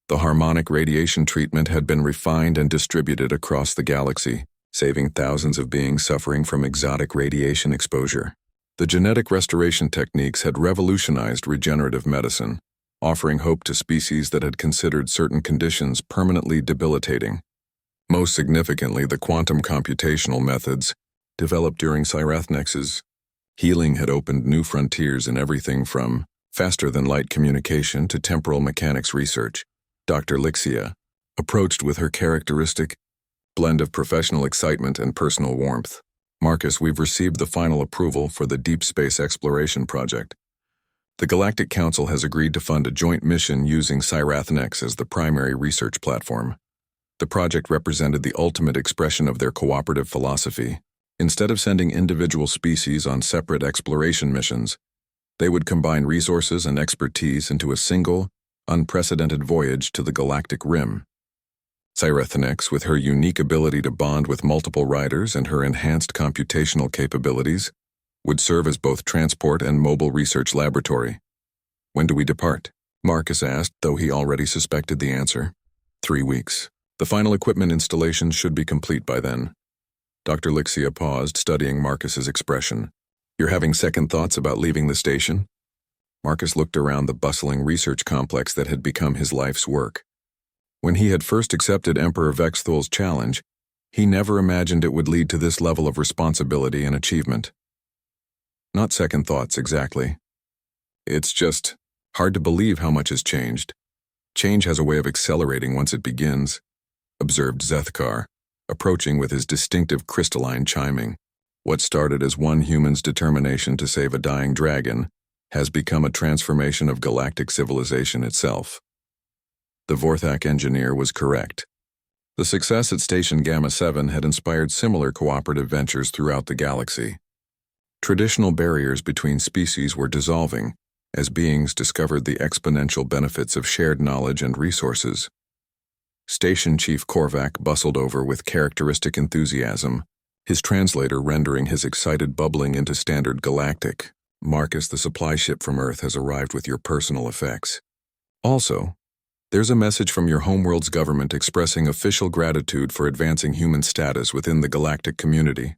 The harmonic radiation treatment had been refined and distributed across the galaxy, saving thousands of beings suffering from exotic radiation exposure. The genetic restoration techniques had revolutionized regenerative medicine, offering hope to species that had considered certain conditions permanently debilitating. Most significantly, the quantum computational methods, developed during Cyrathnex's healing, had opened new frontiers in everything from faster-than-light communication to temporal mechanics research. Dr. Lixia approached with her characteristic blend of professional excitement and personal warmth. Marcus, we've received the final approval for the Deep Space Exploration Project. The Galactic Council has agreed to fund a joint mission using Cyrathnex as the primary research platform. The project represented the ultimate expression of their cooperative philosophy. Instead of sending individual species on separate exploration missions, they would combine resources and expertise into a single, unprecedented voyage to the galactic rim. Cyrathnex, with her unique ability to bond with multiple riders and her enhanced computational capabilities, would serve as both transport and mobile research laboratory. When do we depart? Marcus asked, though he already suspected the answer. 3 weeks. The final equipment installations should be complete by then. Dr. Lixia paused, studying Marcus's expression. You're having second thoughts about leaving the station? Marcus looked around the bustling research complex that had become his life's work. When he had first accepted Emperor Vexthul's challenge, he never imagined it would lead to this level of responsibility and achievement. Not second thoughts, exactly. It's just hard to believe how much has changed. Change has a way of accelerating once it begins, observed Zethkar, approaching with his distinctive crystalline chiming. What started as one human's determination to save a dying dragon has become a transformation of galactic civilization itself. The Vorthak engineer was correct. The success at Station Gamma 7 had inspired similar cooperative ventures throughout the galaxy. Traditional barriers between species were dissolving as beings discovered the exponential benefits of shared knowledge and resources. Station Chief Korvac bustled over with characteristic enthusiasm, his translator rendering his excited bubbling into standard galactic. Marcus, the supply ship from Earth has arrived with your personal effects. Also, there's a message from your homeworld's government expressing official gratitude for advancing human status within the galactic community.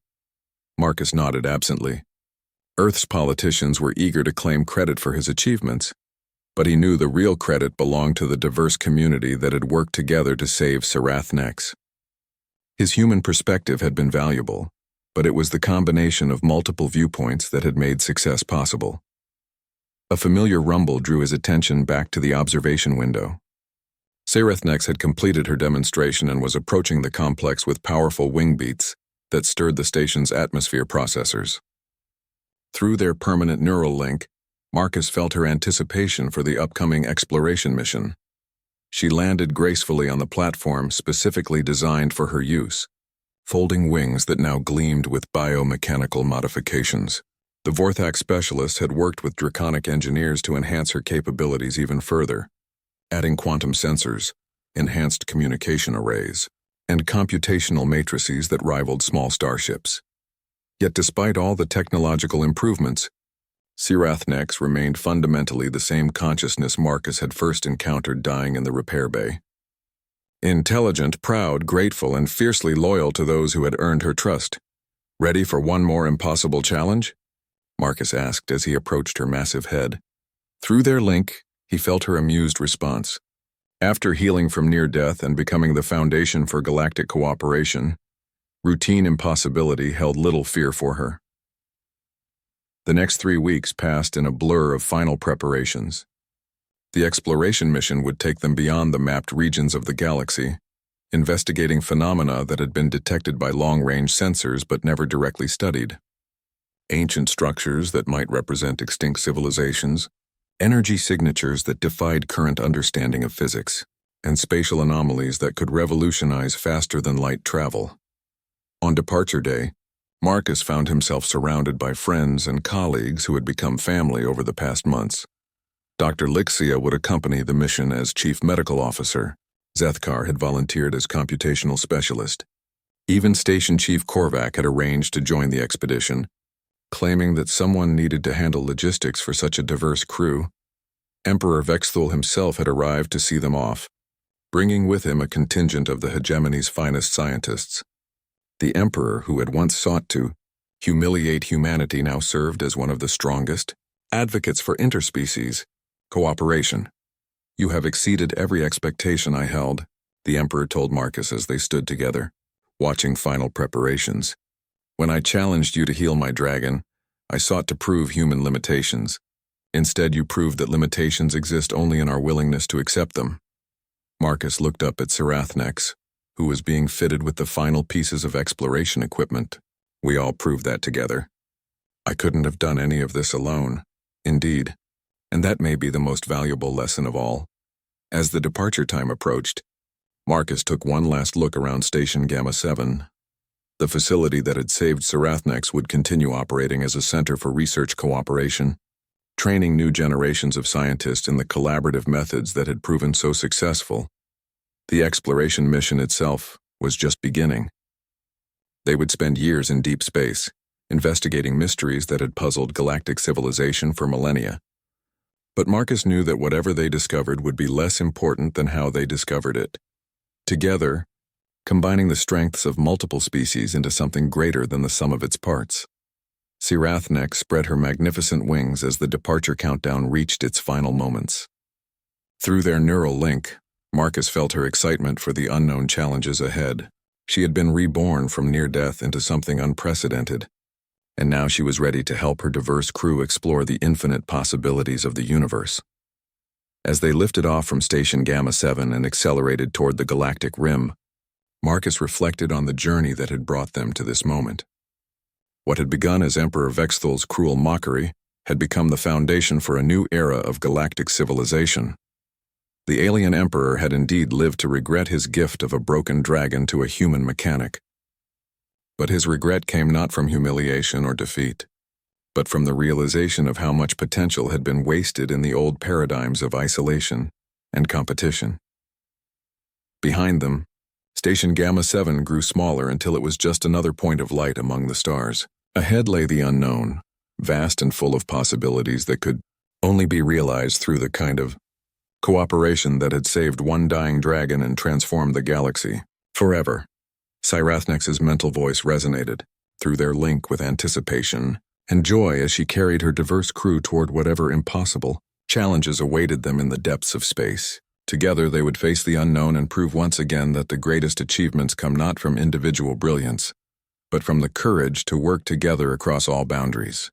Marcus nodded absently. Earth's politicians were eager to claim credit for his achievements, but he knew the real credit belonged to the diverse community that had worked together to save Cyrathnex. His human perspective had been valuable, but it was the combination of multiple viewpoints that had made success possible. A familiar rumble drew his attention back to the observation window. Sarethnex had completed her demonstration and was approaching the complex with powerful wing beats that stirred the station's atmosphere processors. Through their permanent neural link, Marcus felt her anticipation for the upcoming exploration mission. She landed gracefully on the platform specifically designed for her use, folding wings that now gleamed with biomechanical modifications. The Vorthax specialist had worked with draconic engineers to enhance her capabilities even further, adding quantum sensors, enhanced communication arrays, and computational matrices that rivaled small starships. Yet despite all the technological improvements, Sarethnex remained fundamentally the same consciousness Marcus had first encountered dying in the repair bay. Intelligent, proud, grateful, and fiercely loyal to those who had earned her trust. Ready for one more impossible challenge? Marcus asked as he approached her massive head. Through their link, he felt her amused response. After healing from near death and becoming the foundation for galactic cooperation, routine impossibility held little fear for her. The next 3 weeks passed in a blur of final preparations. The exploration mission would take them beyond the mapped regions of the galaxy, investigating phenomena that had been detected by long-range sensors but never directly studied. Ancient structures that might represent extinct civilizations, energy signatures that defied current understanding of physics, and spatial anomalies that could revolutionize faster-than-light travel. On departure day, Marcus found himself surrounded by friends and colleagues who had become family over the past months. Dr. Lixia would accompany the mission as chief medical officer. Zethkar had volunteered as computational specialist. Even Station Chief Korvac had arranged to join the expedition, claiming that someone needed to handle logistics for such a diverse crew. Emperor Vexthul himself had arrived to see them off, bringing with him a contingent of the hegemony's finest scientists. The Emperor, who had once sought to humiliate humanity, now served as one of the strongest advocates for interspecies cooperation. "You have exceeded every expectation I held," the Emperor told Marcus as they stood together, watching final preparations. "When I challenged you to heal my dragon, I sought to prove human limitations. Instead, you proved that limitations exist only in our willingness to accept them." Marcus looked up at Sarethnex, who was being fitted with the final pieces of exploration equipment. "We all proved that together. I couldn't have done any of this alone. Indeed, and that may be the most valuable lesson of all." As the departure time approached, Marcus took one last look around Station Gamma 7. The facility that had saved Sarethnex would continue operating as a center for research cooperation, training new generations of scientists in the collaborative methods that had proven so successful. The exploration mission itself was just beginning. They would spend years in deep space, investigating mysteries that had puzzled galactic civilization for millennia. But Marcus knew that whatever they discovered would be less important than how they discovered it. Together, combining the strengths of multiple species into something greater than the sum of its parts. Sarethnex spread her magnificent wings as the departure countdown reached its final moments. Through their neural link, Marcus felt her excitement for the unknown challenges ahead. She had been reborn from near death into something unprecedented, and now she was ready to help her diverse crew explore the infinite possibilities of the universe. As they lifted off from Station Gamma 7 and accelerated toward the galactic rim, Marcus reflected on the journey that had brought them to this moment. What had begun as Emperor Vexthul's cruel mockery had become the foundation for a new era of galactic civilization. The alien emperor had indeed lived to regret his gift of a broken dragon to a human mechanic. But his regret came not from humiliation or defeat, but from the realization of how much potential had been wasted in the old paradigms of isolation and competition. Behind them, Station Gamma 7 grew smaller until it was just another point of light among the stars. Ahead lay the unknown, vast and full of possibilities that could only be realized through the kind of cooperation that had saved one dying dragon and transformed the galaxy forever. Sarethnex' mental voice resonated through their link with anticipation and joy as she carried her diverse crew toward whatever impossible challenges awaited them in the depths of space. Together they would face the unknown and prove once again that the greatest achievements come not from individual brilliance, but from the courage to work together across all boundaries.